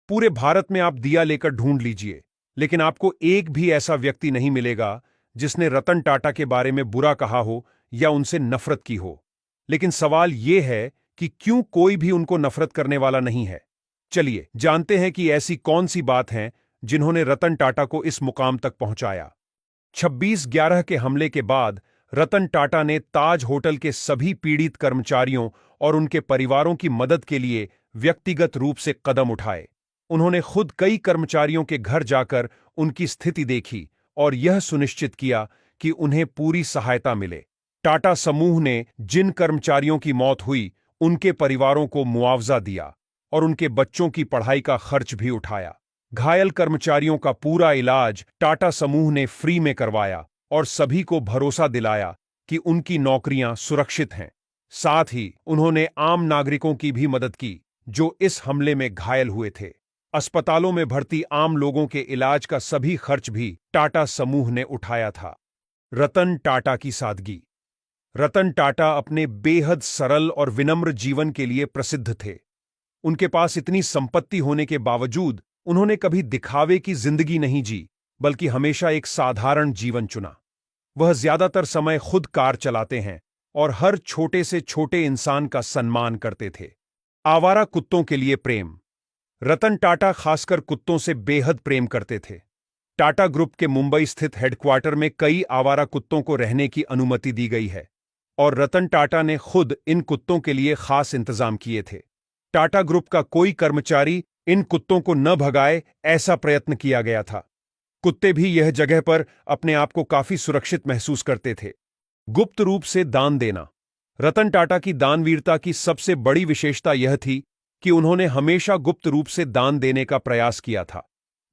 पूरे भारत में आप दिया लेकर ढूंढ लीजिए, लेकिन आपको एक भी ऐसा व्यक्ति नहीं मिलेगा जिसने रतन टाटा के बारे में बुरा कहा हो या उनसे नफरत की हो। लेकिन सवाल यह है कि क्यों कोई भी उनको नफरत करने वाला नहीं है। चलिए जानते हैं कि ऐसी कौन सी बात हैं जिन्होंने रतन टाटा को इस मुकाम तक पहुंचाया। 26/11 के हमले के बाद रतन टाटा ने ताज होटल के सभी पीड़ित कर्मचारियों और उनके परिवारों की मदद के लिए व्यक्तिगत रूप से कदम उठाए। उन्होंने खुद कई कर्मचारियों के घर जाकर उनकी स्थिति देखी और यह सुनिश्चित किया कि उन्हें पूरी सहायता मिले। टाटा समूह ने जिन कर्मचारियों की मौत हुई उनके परिवारों को मुआवजा दिया और उनके बच्चों की पढ़ाई का खर्च भी उठाया। घायल कर्मचारियों का पूरा इलाज टाटा समूह ने फ्री में करवाया और सभी को भरोसा दिलाया कि उनकी नौकरियां सुरक्षित हैं। साथ ही उन्होंने आम नागरिकों की भी मदद की जो इस हमले में घायल हुए थे। अस्पतालों में भर्ती आम लोगों के इलाज का सभी खर्च भी टाटा समूह ने उठाया था। रतन टाटा की सादगी। रतन टाटा अपने बेहद सरल और विनम्र जीवन के लिए प्रसिद्ध थे। उनके पास इतनी संपत्ति होने के बावजूद उन्होंने कभी दिखावे की जिंदगी नहीं जी, बल्कि हमेशा एक साधारण जीवन चुना। वह ज्यादातर समय खुद कार चलाते हैं और हर छोटे से छोटे इंसान का सम्मान करते थे। आवारा कुत्तों के लिए प्रेम। रतन टाटा खासकर कुत्तों से बेहद प्रेम करते थे। टाटा ग्रुप के मुंबई स्थित हेडक्वार्टर में कई आवारा कुत्तों को रहने की अनुमति दी गई है और रतन टाटा ने खुद इन कुत्तों के लिए खास इंतजाम किए थे। टाटा ग्रुप का कोई कर्मचारी इन कुत्तों को न भगाए, ऐसा प्रयत्न किया गया था। कुत्ते भी यह जगह पर अपने आप को काफी सुरक्षित महसूस करते थे। गुप्त रूप से दान देना। रतन टाटा की दानवीरता की सबसे बड़ी विशेषता यह थी कि उन्होंने हमेशा गुप्त रूप से दान देने का प्रयास किया था।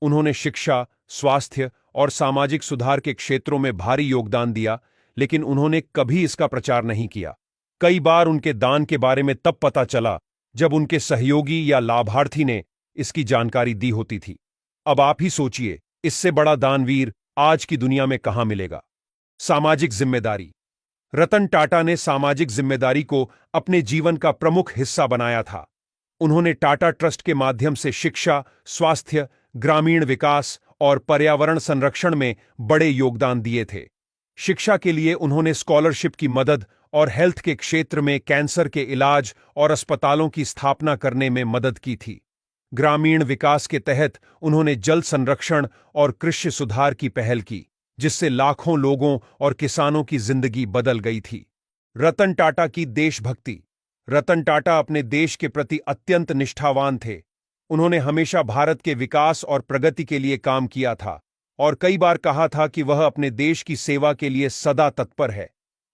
उन्होंने शिक्षा, स्वास्थ्य और सामाजिक सुधार के क्षेत्रों में भारी योगदान दिया, लेकिन उन्होंने कभी इसका प्रचार नहीं किया। कई बार उनके दान के बारे में तब पता चला जब उनके सहयोगी या लाभार्थी ने इसकी जानकारी दी होती थी। अब आप ही सोचिए, इससे बड़ा दानवीर आज की दुनिया में कहां मिलेगा। सामाजिक जिम्मेदारी। रतन टाटा ने सामाजिक जिम्मेदारी को अपने जीवन का प्रमुख हिस्सा बनाया था। उन्होंने टाटा ट्रस्ट के माध्यम से शिक्षा, स्वास्थ्य, ग्रामीण विकास और पर्यावरण संरक्षण में बड़े योगदान दिए थे। शिक्षा के लिए उन्होंने स्कॉलरशिप की मदद और हेल्थ के क्षेत्र में कैंसर के इलाज और अस्पतालों की स्थापना करने में मदद की थी। ग्रामीण विकास के तहत उन्होंने जल संरक्षण और कृषि सुधार की पहल की, जिससे लाखों लोगों और किसानों की जिंदगी बदल गई थी। रतन टाटा की देशभक्ति। रतन टाटा अपने देश के प्रति अत्यंत निष्ठावान थे। उन्होंने हमेशा भारत के विकास और प्रगति के लिए काम किया था और कई बार कहा था कि वह अपने देश की सेवा के लिए सदा तत्पर है।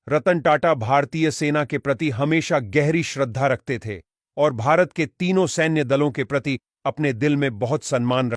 रतन टाटा भारतीय सेना के प्रति हमेशा गहरी श्रद्धा रखते थे और भारत के तीनों सैन्य दलों के प्रति अपने दिल में बहुत सम्मान